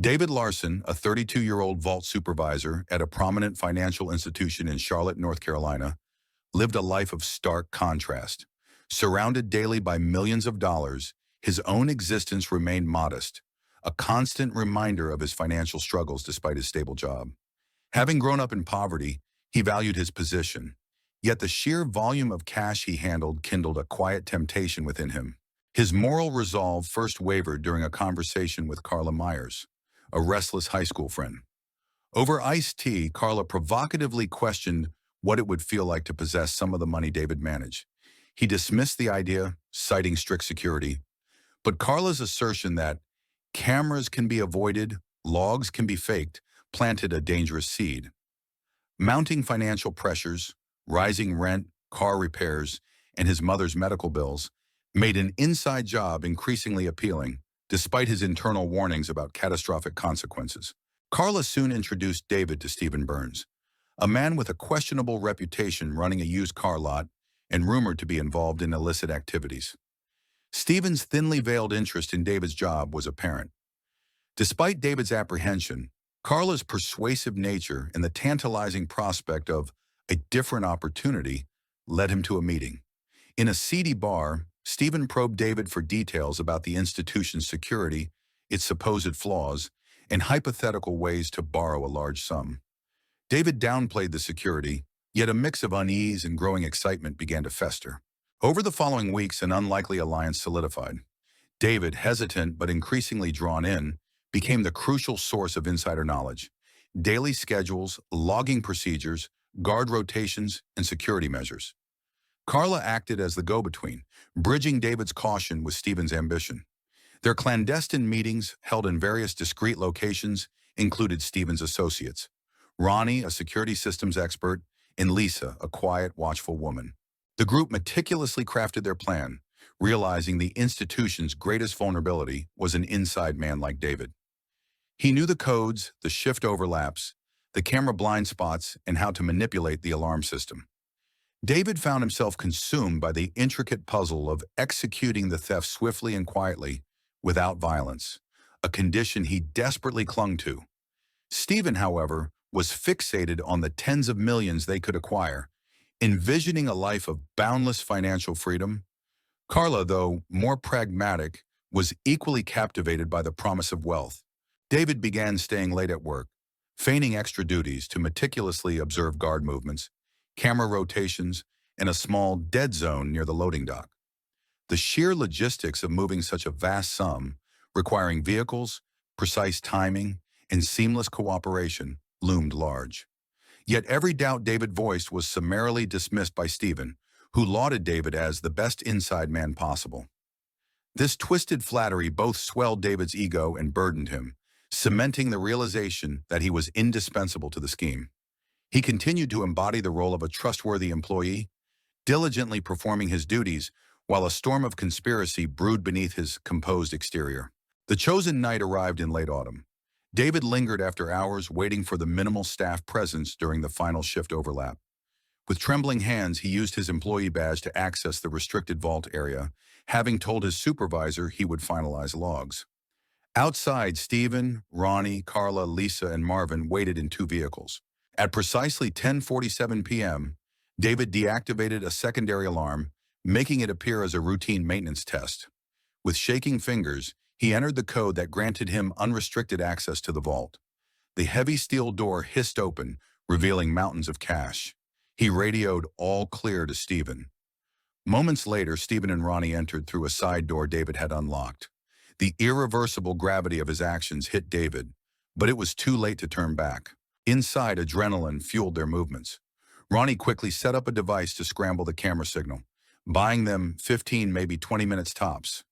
David Larson, a 32-year-old vault supervisor at a prominent financial institution in Charlotte, North Carolina, lived a life of stark contrast. Surrounded daily by millions of dollars, his own existence remained modest, a constant reminder of his financial struggles despite his stable job. Having grown up in poverty, he valued his position, yet the sheer volume of cash he handled kindled a quiet temptation within him. His moral resolve first wavered during a conversation with Carla Myers, a restless high school friend. Over iced tea, Carla provocatively questioned what it would feel like to possess some of the money David managed. He dismissed the idea, citing strict security, but Carla's assertion that cameras can be avoided, logs can be faked, planted a dangerous seed. Mounting financial pressures, rising rent, car repairs, and his mother's medical bills made an inside job increasingly appealing, despite his internal warnings about catastrophic consequences. Carla soon introduced David to Stephen Burns, a man with a questionable reputation running a used car lot and rumored to be involved in illicit activities. Stephen's thinly veiled interest in David's job was apparent. Despite David's apprehension, Carla's persuasive nature and the tantalizing prospect of a different opportunity led him to a meeting. In a seedy bar, Stephen probed David for details about the institution's security, its supposed flaws, and hypothetical ways to borrow a large sum. David downplayed the security, yet a mix of unease and growing excitement began to fester. Over the following weeks, an unlikely alliance solidified. David, hesitant but increasingly drawn in, became the crucial source of insider knowledge. Daily schedules, logging procedures, guard rotations, and security measures. Carla acted as the go-between, bridging David's caution with Stephen's ambition. Their clandestine meetings, held in various discreet locations, included Stephen's associates, Ronnie, a security systems expert, and Lisa, a quiet, watchful woman. The group meticulously crafted their plan, realizing the institution's greatest vulnerability was an inside man like David. He knew the codes, the shift overlaps, the camera blind spots, and how to manipulate the alarm system. David found himself consumed by the intricate puzzle of executing the theft swiftly and quietly, without violence, a condition he desperately clung to. Stephen, however, was fixated on the tens of millions they could acquire, envisioning a life of boundless financial freedom. Carla, though more pragmatic, was equally captivated by the promise of wealth. David began staying late at work, feigning extra duties to meticulously observe guard movements, camera rotations, and a small dead zone near the loading dock. The sheer logistics of moving such a vast sum, requiring vehicles, precise timing, and seamless cooperation, loomed large. Yet every doubt David voiced was summarily dismissed by Stephen, who lauded David as the best inside man possible. This twisted flattery both swelled David's ego and burdened him, cementing the realization that he was indispensable to the scheme. He continued to embody the role of a trustworthy employee, diligently performing his duties while a storm of conspiracy brewed beneath his composed exterior. The chosen night arrived in late autumn. David lingered after hours waiting for the minimal staff presence during the final shift overlap. With trembling hands, he used his employee badge to access the restricted vault area, having told his supervisor he would finalize logs. Outside, Stephen, Ronnie, Carla, Lisa, and Marvin waited in two vehicles. At precisely 10:47 p.m., David deactivated a secondary alarm, making it appear as a routine maintenance test. With shaking fingers, he entered the code that granted him unrestricted access to the vault. The heavy steel door hissed open, revealing mountains of cash. He radioed all clear to Stephen. Moments later, Stephen and Ronnie entered through a side door David had unlocked. The irreversible gravity of his actions hit David, but it was too late to turn back. Inside, adrenaline fueled their movements. Ronnie quickly set up a device to scramble the camera signal, buying them 15, maybe 20 minutes tops.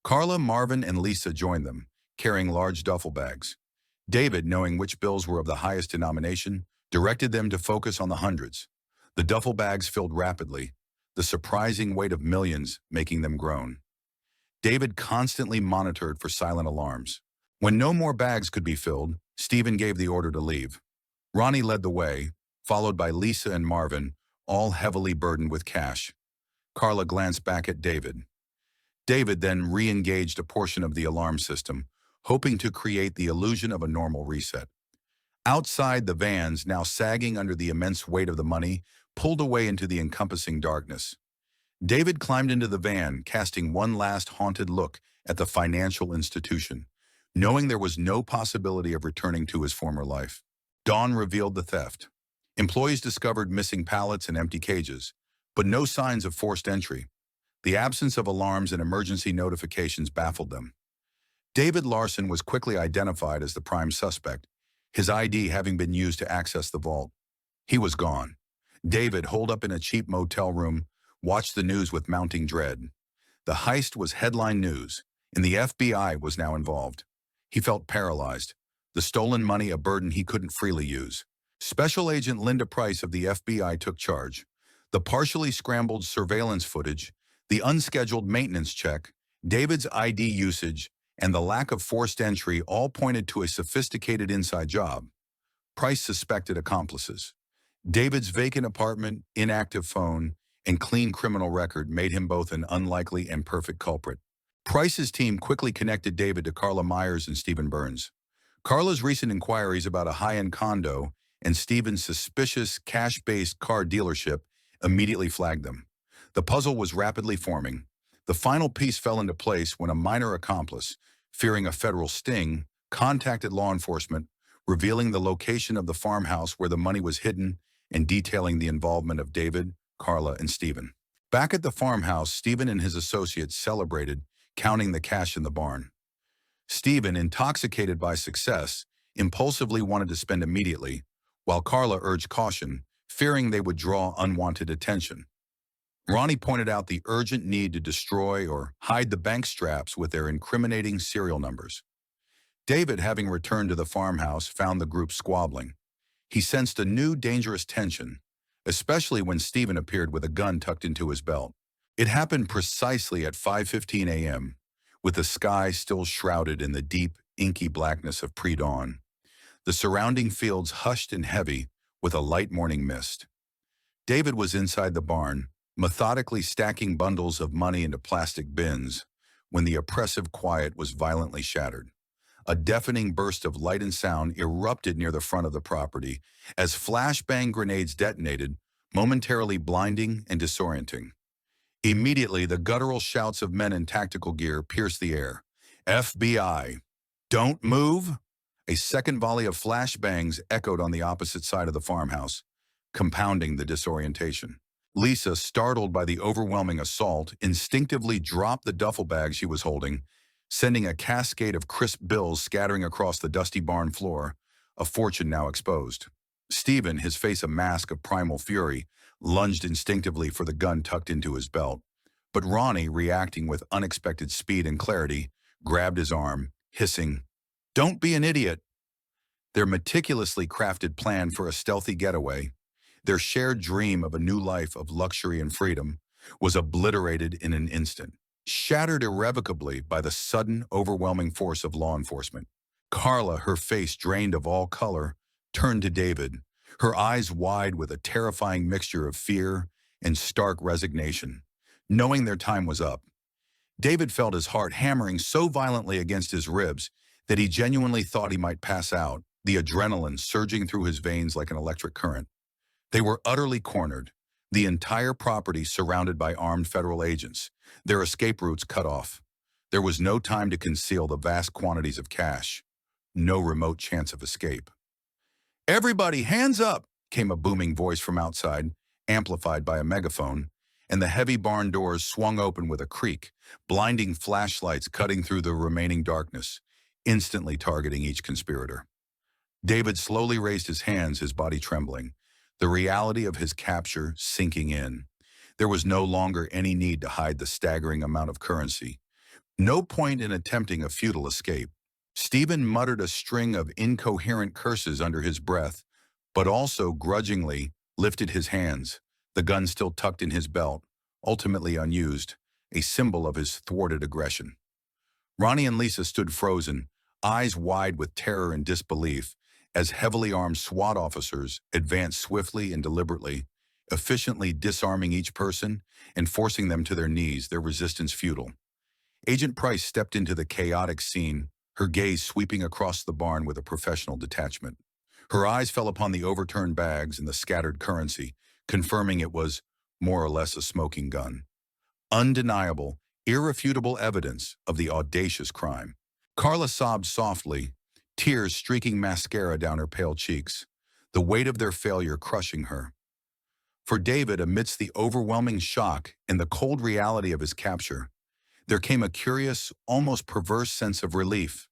Carla, Marvin, and Lisa joined them, carrying large duffel bags. David, knowing which bills were of the highest denomination, directed them to focus on the hundreds. The duffel bags filled rapidly, the surprising weight of millions making them groan. David constantly monitored for silent alarms. When no more bags could be filled, Stephen gave the order to leave. Ronnie led the way, followed by Lisa and Marvin, all heavily burdened with cash. Carla glanced back at David. David then re-engaged a portion of the alarm system, hoping to create the illusion of a normal reset. Outside, the vans, now sagging under the immense weight of the money, pulled away into the encompassing darkness. David climbed into the van, casting one last haunted look at the financial institution, knowing there was no possibility of returning to his former life. Dawn revealed the theft. Employees discovered missing pallets and empty cages, but no signs of forced entry. The absence of alarms and emergency notifications baffled them. David Larson was quickly identified as the prime suspect, his ID having been used to access the vault. He was gone. David, holed up in a cheap motel room, watched the news with mounting dread. The heist was headline news, and the FBI was now involved. He felt paralyzed, the stolen money a burden he couldn't freely use. Special Agent Linda Price of the FBI took charge. The partially scrambled surveillance footage, the unscheduled maintenance check, David's ID usage, and the lack of forced entry all pointed to a sophisticated inside job. Price suspected accomplices. David's vacant apartment, inactive phone, and clean criminal record made him both an unlikely and perfect culprit. Price's team quickly connected David to Carla Myers and Stephen Burns. Carla's recent inquiries about a high-end condo and Stephen's suspicious cash-based car dealership immediately flagged them. The puzzle was rapidly forming. The final piece fell into place when a minor accomplice, fearing a federal sting, contacted law enforcement, revealing the location of the farmhouse where the money was hidden and detailing the involvement of David, Carla, and Stephen. Back at the farmhouse, Stephen and his associates celebrated, counting the cash in the barn. Stephen, intoxicated by success, impulsively wanted to spend immediately, while Carla urged caution, fearing they would draw unwanted attention. Ronnie pointed out the urgent need to destroy or hide the bank straps with their incriminating serial numbers. David, having returned to the farmhouse, found the group squabbling. He sensed a new dangerous tension, especially when Stephen appeared with a gun tucked into his belt. It happened precisely at 5:15 a.m., with the sky still shrouded in the deep, inky blackness of pre-dawn. The surrounding fields hushed and heavy with a light morning mist. David was inside the barn, methodically stacking bundles of money into plastic bins, when the oppressive quiet was violently shattered. A deafening burst of light and sound erupted near the front of the property as flashbang grenades detonated, momentarily blinding and disorienting. Immediately, the guttural shouts of men in tactical gear pierced the air. FBI, don't move! A second volley of flashbangs echoed on the opposite side of the farmhouse, compounding the disorientation. Lisa, startled by the overwhelming assault, instinctively dropped the duffel bag she was holding, sending a cascade of crisp bills scattering across the dusty barn floor, a fortune now exposed. Stephen, his face a mask of primal fury, lunged instinctively for the gun tucked into his belt. But Ronnie, reacting with unexpected speed and clarity, grabbed his arm, hissing, "Don't be an idiot!" Their meticulously crafted plan for a stealthy getaway, their shared dream of a new life of luxury and freedom, was obliterated in an instant, shattered irrevocably by the sudden, overwhelming force of law enforcement. Carla, her face drained of all color, turned to David, her eyes wide with a terrifying mixture of fear and stark resignation, knowing their time was up. David felt his heart hammering so violently against his ribs that he genuinely thought he might pass out, the adrenaline surging through his veins like an electric current. They were utterly cornered, the entire property surrounded by armed federal agents, their escape routes cut off. There was no time to conceal the vast quantities of cash, no remote chance of escape. "Everybody, hands up!" came a booming voice from outside, amplified by a megaphone, and the heavy barn doors swung open with a creak, blinding flashlights cutting through the remaining darkness, instantly targeting each conspirator. David slowly raised his hands, his body trembling, the reality of his capture sinking in. There was no longer any need to hide the staggering amount of currency. No point in attempting a futile escape. Stephen muttered a string of incoherent curses under his breath, but also grudgingly lifted his hands, the gun still tucked in his belt, ultimately unused, a symbol of his thwarted aggression. Ronnie and Lisa stood frozen, eyes wide with terror and disbelief, as heavily armed SWAT officers advanced swiftly and deliberately, efficiently disarming each person and forcing them to their knees, their resistance futile. Agent Price stepped into the chaotic scene, her gaze sweeping across the barn with a professional detachment. Her eyes fell upon the overturned bags and the scattered currency, confirming it was more or less a smoking gun. Undeniable, irrefutable evidence of the audacious crime. Carla sobbed softly, tears streaking mascara down her pale cheeks, the weight of their failure crushing her. For David, amidst the overwhelming shock and the cold reality of his capture, there came a curious, almost perverse sense of relief.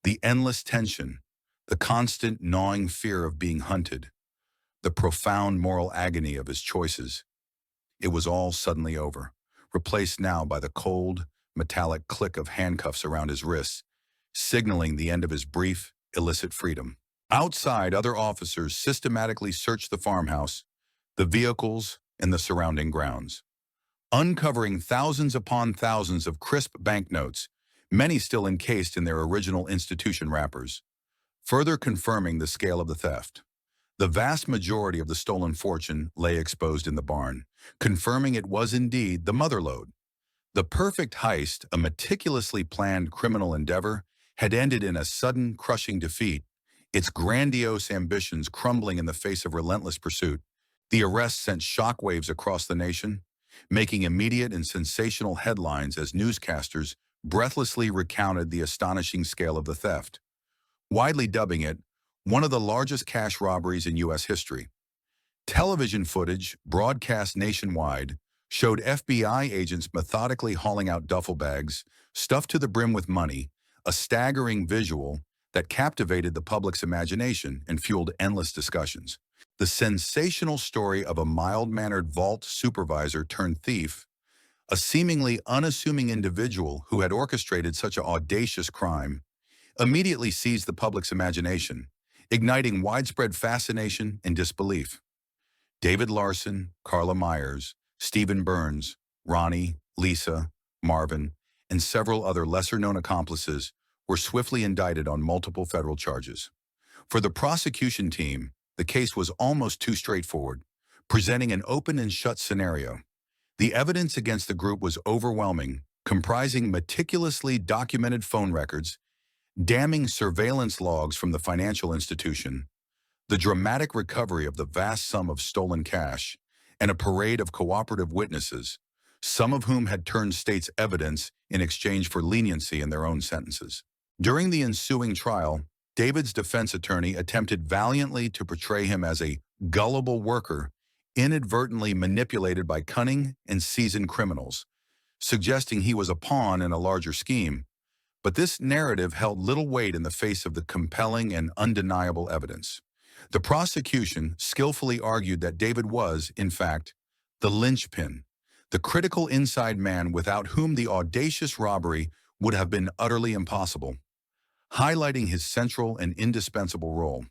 The endless tension, the constant gnawing fear of being hunted, the profound moral agony of his choices. It was all suddenly over, replaced now by the cold, metallic click of handcuffs around his wrists, signaling the end of his brief, illicit freedom. Outside, other officers systematically searched the farmhouse, the vehicles, and the surrounding grounds, uncovering thousands upon thousands of crisp banknotes, many still encased in their original institution wrappers, further confirming the scale of the theft. The vast majority of the stolen fortune lay exposed in the barn, confirming it was indeed the motherlode. The perfect heist, a meticulously planned criminal endeavor, had ended in a sudden, crushing defeat, its grandiose ambitions crumbling in the face of relentless pursuit. The arrest sent shockwaves across the nation, making immediate and sensational headlines as newscasters breathlessly recounted the astonishing scale of the theft, widely dubbing it one of the largest cash robberies in U.S. history. Television footage, broadcast nationwide, showed FBI agents methodically hauling out duffel bags, stuffed to the brim with money, a staggering visual that captivated the public's imagination and fueled endless discussions. The sensational story of a mild-mannered vault supervisor turned thief, a seemingly unassuming individual who had orchestrated such an audacious crime, immediately seized the public's imagination, igniting widespread fascination and disbelief. David Larson, Carla Myers, Stephen Burns, Ronnie, Lisa, Marvin, and several other lesser-known accomplices were swiftly indicted on multiple federal charges. For the prosecution team, the case was almost too straightforward, presenting an open and shut scenario. The evidence against the group was overwhelming, comprising meticulously documented phone records, damning surveillance logs from the financial institution, the dramatic recovery of the vast sum of stolen cash, and a parade of cooperative witnesses, some of whom had turned state's evidence in exchange for leniency in their own sentences. During the ensuing trial, David's defense attorney attempted valiantly to portray him as a gullible worker, inadvertently manipulated by cunning and seasoned criminals, suggesting he was a pawn in a larger scheme. But this narrative held little weight in the face of the compelling and undeniable evidence. The prosecution skillfully argued that David was, in fact, the linchpin, the critical inside man without whom the audacious robbery would have been utterly impossible, highlighting his central and indispensable role.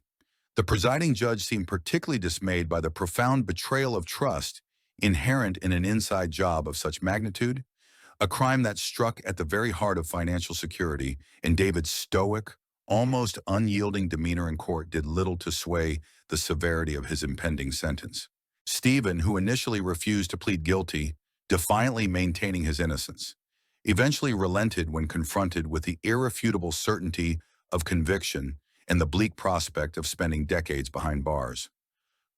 The presiding judge seemed particularly dismayed by the profound betrayal of trust inherent in an inside job of such magnitude, a crime that struck at the very heart of financial security, and David's stoic, almost unyielding demeanor in court did little to sway the severity of his impending sentence. Stephen, who initially refused to plead guilty, defiantly maintaining his innocence, eventually relented when confronted with the irrefutable certainty of conviction and the bleak prospect of spending decades behind bars.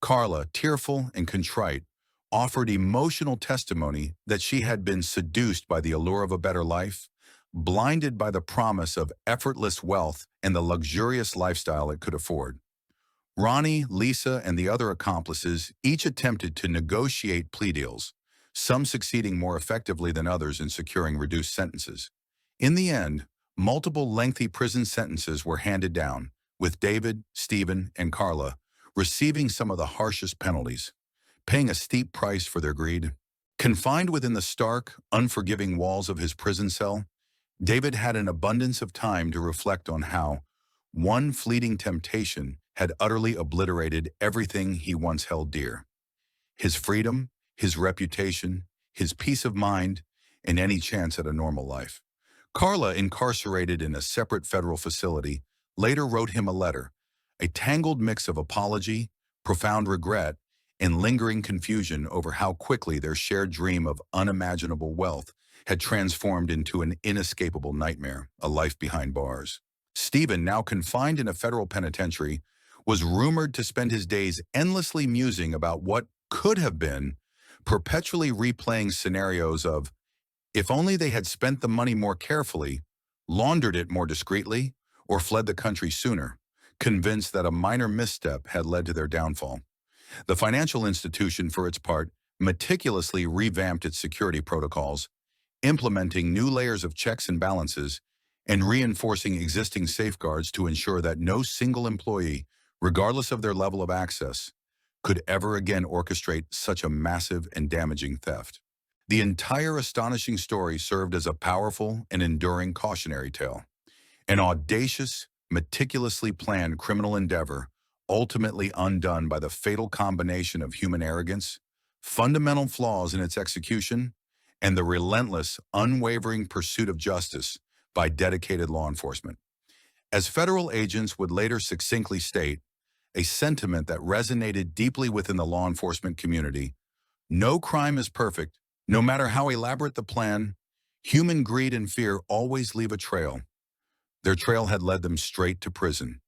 Carla, tearful and contrite, offered emotional testimony that she had been seduced by the allure of a better life, blinded by the promise of effortless wealth and the luxurious lifestyle it could afford. Ronnie, Lisa, and the other accomplices each attempted to negotiate plea deals, some succeeding more effectively than others in securing reduced sentences. In the end, multiple lengthy prison sentences were handed down, with David, Stephen, and Carla receiving some of the harshest penalties, paying a steep price for their greed. Confined within the stark, unforgiving walls of his prison cell, David had an abundance of time to reflect on how one fleeting temptation had utterly obliterated everything he once held dear: his freedom, his reputation, his peace of mind, and any chance at a normal life. Carla, incarcerated in a separate federal facility, later wrote him a letter, a tangled mix of apology, profound regret, and lingering confusion over how quickly their shared dream of unimaginable wealth had transformed into an inescapable nightmare, a life behind bars. Stephen, now confined in a federal penitentiary, was rumored to spend his days endlessly musing about what could have been, perpetually replaying scenarios of if only they had spent the money more carefully, laundered it more discreetly, or fled the country sooner, convinced that a minor misstep had led to their downfall. The financial institution, for its part, meticulously revamped its security protocols, implementing new layers of checks and balances, and reinforcing existing safeguards to ensure that no single employee, regardless of their level of access, could ever again orchestrate such a massive and damaging theft. The entire astonishing story served as a powerful and enduring cautionary tale. An audacious, meticulously planned criminal endeavor, ultimately undone by the fatal combination of human arrogance, fundamental flaws in its execution, and the relentless, unwavering pursuit of justice by dedicated law enforcement. As federal agents would later succinctly state, a sentiment that resonated deeply within the law enforcement community: no crime is perfect. No matter how elaborate the plan, human greed and fear always leave a trail. Their trail had led them straight to prison.